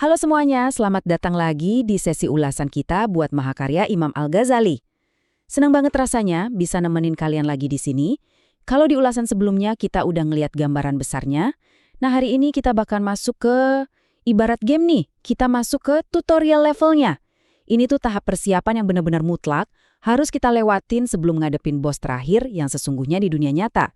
Halo semuanya, selamat datang lagi di sesi ulasan kita buat Mahakarya Imam Al-Ghazali. Senang banget rasanya bisa nemenin kalian lagi di sini. Kalau di ulasan sebelumnya kita udah ngeliat gambaran besarnya, nah hari ini kita bakal masuk ke ibarat game nih, kita masuk ke tutorial levelnya. Ini tuh tahap persiapan yang benar-benar mutlak, harus kita lewatin sebelum ngadepin bos terakhir yang sesungguhnya di dunia nyata.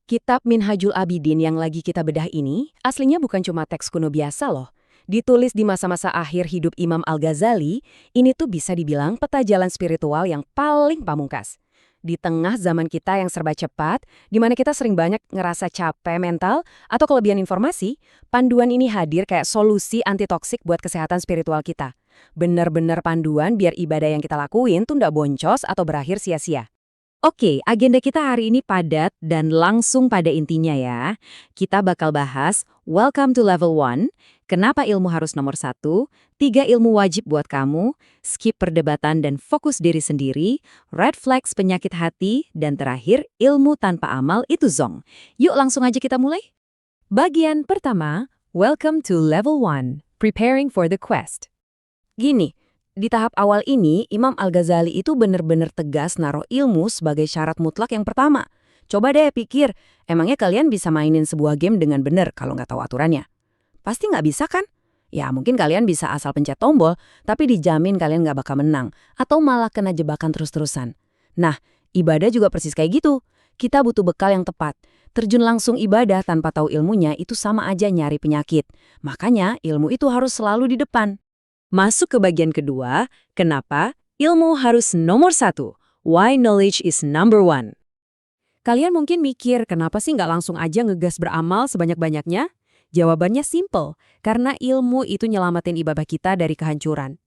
Kitab Minhajul Abidin yang lagi kita bedah ini, aslinya bukan cuma teks kuno biasa loh. Ditulis di masa-masa akhir hidup Imam Al-Ghazali, ini tuh bisa dibilang peta jalan spiritual yang paling pamungkas. Di tengah zaman kita yang serba cepat, di mana kita sering banyak ngerasa capek mental atau kelebihan informasi, panduan ini hadir kayak solusi anti-toksik buat kesehatan spiritual kita. Bener-bener panduan biar ibadah yang kita lakuin tuh nggak boncos atau berakhir sia-sia. Oke, agenda kita hari ini padat dan langsung pada intinya ya. Kita bakal bahas Welcome to Level 1, kenapa ilmu harus nomor 1, 3 ilmu wajib buat kamu, skip perdebatan dan fokus diri sendiri, red flags penyakit hati, dan terakhir ilmu tanpa amal itu zong. Yuk langsung aja kita mulai. Bagian pertama, Welcome to Level 1, Preparing for the Quest. Gini, di tahap awal ini, Imam Al-Ghazali itu bener-bener tegas naruh ilmu sebagai syarat mutlak yang pertama. Coba deh pikir, emangnya kalian bisa mainin sebuah game dengan bener kalau nggak tahu aturannya? Pasti nggak bisa kan? Ya mungkin kalian bisa asal pencet tombol, tapi dijamin kalian nggak bakal menang. Atau malah kena jebakan terus-terusan. Nah, ibadah juga persis kayak gitu. Kita butuh bekal yang tepat. Terjun langsung ibadah tanpa tahu ilmunya itu sama aja nyari penyakit. Makanya ilmu itu harus selalu di depan. Masuk ke bagian kedua, kenapa ilmu harus nomor 1? Why knowledge is number 1? Kalian mungkin mikir, kenapa sih nggak langsung aja ngegas beramal sebanyak-banyaknya? Jawabannya simple, karena ilmu itu nyelamatin ibadah kita dari kehancuran.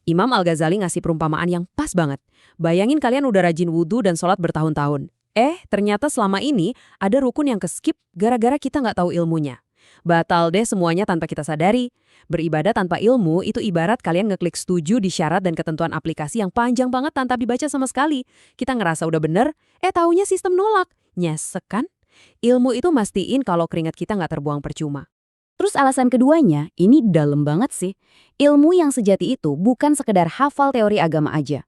Imam Al-Ghazali ngasih perumpamaan yang pas banget. Bayangin kalian udah rajin wudhu dan sholat bertahun-tahun. Ternyata selama ini ada rukun yang keskip gara-gara kita nggak tahu ilmunya. Batal deh semuanya tanpa kita sadari. Beribadah tanpa ilmu itu ibarat kalian ngeklik setuju di syarat dan ketentuan aplikasi yang panjang banget tanpa dibaca sama sekali. Kita ngerasa udah bener, taunya sistem nolak. Nyesek kan? Ilmu itu mastiin kalau keringat kita nggak terbuang percuma. Terus alasan keduanya, ini dalam banget sih. Ilmu yang sejati itu bukan sekedar hafal teori agama aja.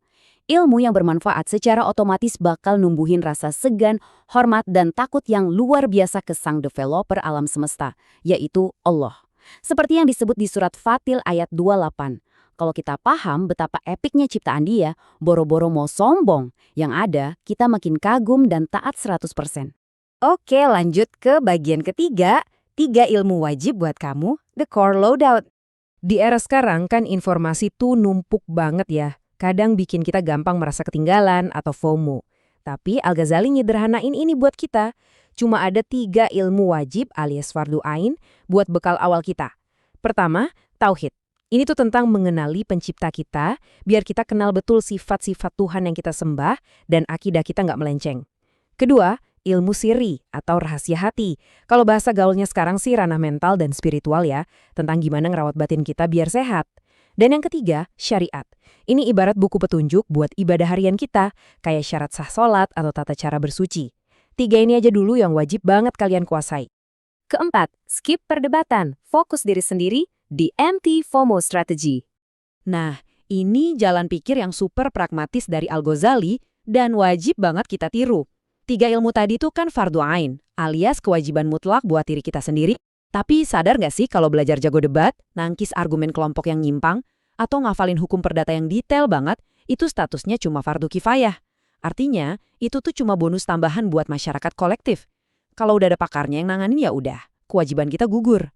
Ilmu yang bermanfaat secara otomatis bakal numbuhin rasa segan, hormat, dan takut yang luar biasa ke sang developer alam semesta, yaitu Allah. Seperti yang disebut di surat Fatil ayat 28. Kalau kita paham betapa epiknya ciptaan dia, boro-boro mau sombong. Yang ada, kita makin kagum dan taat 100%. Oke, lanjut ke bagian ketiga, 3 ilmu wajib buat kamu, the core loadout. Di era sekarang kan informasi tuh numpuk banget ya. Kadang bikin kita gampang merasa ketinggalan atau FOMO. Tapi Al-Ghazali nyederhanain ini buat kita. Cuma ada 3 ilmu wajib alias fardu ain buat bekal awal kita. Pertama, tauhid. Ini tuh tentang mengenali pencipta kita, biar kita kenal betul sifat-sifat Tuhan yang kita sembah dan akidah kita nggak melenceng. Kedua, ilmu siri atau rahasia hati. Kalau bahasa gaulnya sekarang sih ranah mental dan spiritual ya, tentang gimana ngerawat batin kita biar sehat. Dan yang ketiga, syariat. Ini ibarat buku petunjuk buat ibadah harian kita, kayak syarat sah sholat atau tata cara bersuci. 3 ini aja dulu yang wajib banget kalian kuasai. Keempat, skip perdebatan, fokus diri sendiri, di anti-FOMO strategy. Nah, ini jalan pikir yang super pragmatis dari Al-Ghazali dan wajib banget kita tiru. 3 ilmu tadi tuh kan fardu ain, alias kewajiban mutlak buat diri kita sendiri. Tapi sadar nggak sih kalau belajar jago debat, nangkis argumen kelompok yang nyimpang, atau ngafalin hukum perdata yang detail banget, itu statusnya cuma fardu kifayah. Artinya, itu tuh cuma bonus tambahan buat masyarakat kolektif. Kalau udah ada pakarnya yang nanganin ya udah, kewajiban kita gugur.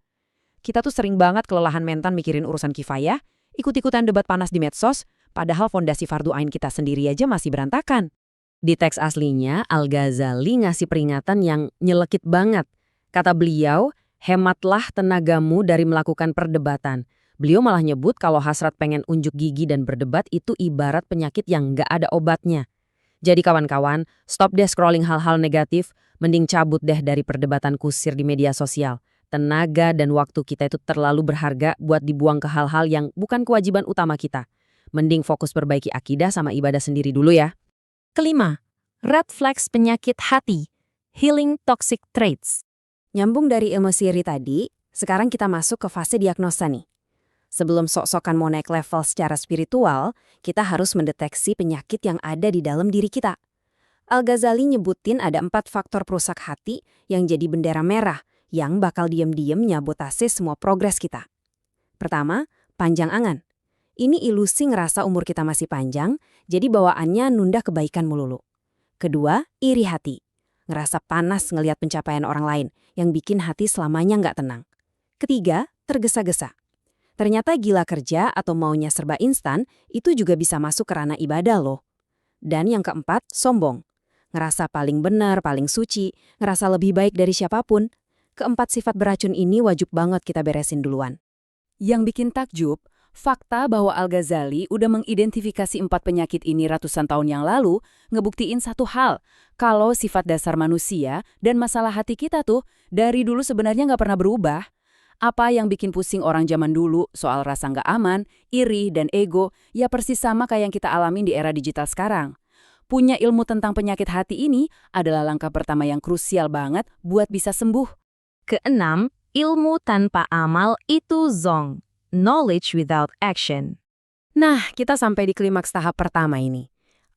Kita tuh sering banget kelelahan mental mikirin urusan kifayah, ikut-ikutan debat panas di medsos, padahal fondasi fardu ain kita sendiri aja masih berantakan. Di teks aslinya, Al-Ghazali ngasih peringatan yang nyelekit banget. Kata beliau, hematlah tenagamu dari melakukan perdebatan. Beliau malah nyebut kalau hasrat pengen unjuk gigi dan berdebat itu ibarat penyakit yang nggak ada obatnya. Jadi kawan-kawan, stop deh scrolling hal-hal negatif, mending cabut deh dari perdebatan kusir di media sosial. Tenaga dan waktu kita itu terlalu berharga buat dibuang ke hal-hal yang bukan kewajiban utama kita. Mending fokus perbaiki akidah sama ibadah sendiri dulu ya. Kelima, red flags penyakit hati, healing toxic traits. Nyambung dari ilmu siri tadi, sekarang kita masuk ke fase diagnosa nih. Sebelum sok-sokan mau naik level secara spiritual, kita harus mendeteksi penyakit yang ada di dalam diri kita. Al-Ghazali nyebutin ada 4 faktor perusak hati yang jadi bendera merah yang bakal diam-diam nyabotase semua progres kita. Pertama, panjang angan. Ini ilusi ngerasa umur kita masih panjang, jadi bawaannya nunda kebaikan melulu. Kedua, iri hati. Ngerasa panas ngelihat pencapaian orang lain yang bikin hati selamanya nggak tenang. Ketiga, tergesa-gesa. Ternyata gila kerja atau maunya serba instan itu juga bisa masuk ke ranah ibadah loh. Dan yang keempat, sombong. Ngerasa paling benar, paling suci, ngerasa lebih baik dari siapapun. Keempat sifat beracun ini wajib banget kita beresin duluan. Yang bikin takjub, fakta bahwa Al-Ghazali udah mengidentifikasi 4 penyakit ini ratusan tahun yang lalu ngebuktiin satu hal, kalau sifat dasar manusia dan masalah hati kita tuh dari dulu sebenarnya nggak pernah berubah. Apa yang bikin pusing orang zaman dulu soal rasa nggak aman, iri, dan ego, ya persis sama kayak yang kita alamin di era digital sekarang. Punya ilmu tentang penyakit hati ini adalah langkah pertama yang krusial banget buat bisa sembuh. Keenam, ilmu tanpa amal itu zong. Knowledge without action. Nah, kita sampai di klimaks tahap pertama ini.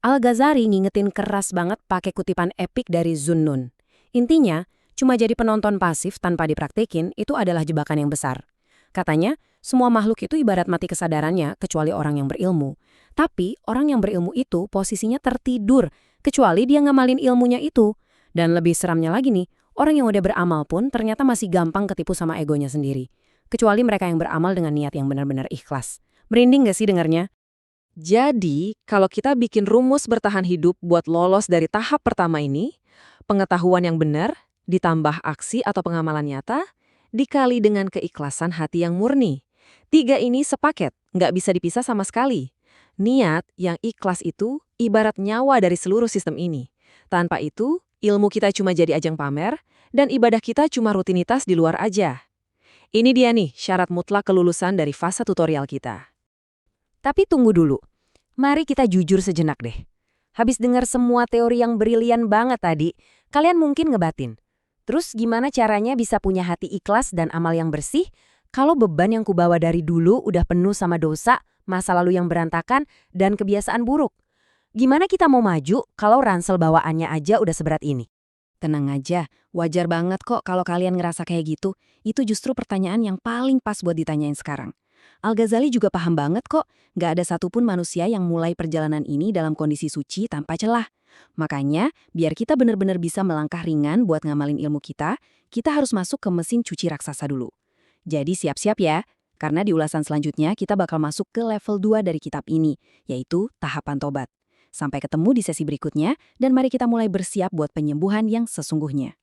Al-Ghazali ngingetin keras banget pakai kutipan epik dari Zunnun. Intinya, cuma jadi penonton pasif tanpa dipraktekin itu adalah jebakan yang besar. Katanya, semua makhluk itu ibarat mati kesadarannya kecuali orang yang berilmu. Tapi, orang yang berilmu itu posisinya tertidur, kecuali dia ngamalin ilmunya itu. Dan lebih seramnya lagi nih, orang yang udah beramal pun ternyata masih gampang ketipu sama egonya sendiri. Kecuali mereka yang beramal dengan niat yang benar-benar ikhlas. Merinding gak sih dengarnya? Jadi, kalau kita bikin rumus bertahan hidup buat lolos dari tahap pertama ini, pengetahuan yang benar, ditambah aksi atau pengamalan nyata, dikali dengan keikhlasan hati yang murni. 3 ini sepaket, nggak bisa dipisah sama sekali. Niat yang ikhlas itu ibarat nyawa dari seluruh sistem ini. Tanpa itu, ilmu kita cuma jadi ajang pamer, dan ibadah kita cuma rutinitas di luar aja. Ini dia nih syarat mutlak kelulusan dari fase tutorial kita. Tapi tunggu dulu. Mari kita jujur sejenak deh. Habis dengar semua teori yang brilian banget tadi, kalian mungkin ngebatin. Terus gimana caranya bisa punya hati ikhlas dan amal yang bersih kalau beban yang kubawa dari dulu udah penuh sama dosa, masa lalu yang berantakan, dan kebiasaan buruk? Gimana kita mau maju kalau ransel bawaannya aja udah seberat ini? Tenang aja, wajar banget kok kalau kalian ngerasa kayak gitu. Itu justru pertanyaan yang paling pas buat ditanyain sekarang. Al-Ghazali juga paham banget kok, nggak ada satupun manusia yang mulai perjalanan ini dalam kondisi suci tanpa celah. Makanya, biar kita benar-benar bisa melangkah ringan buat ngamalin ilmu kita harus masuk ke mesin cuci raksasa dulu. Jadi siap-siap ya, karena di ulasan selanjutnya kita bakal masuk ke level 2 dari kitab ini, yaitu tahapan tobat. Sampai ketemu di sesi berikutnya, dan mari kita mulai bersiap buat penyembuhan yang sesungguhnya.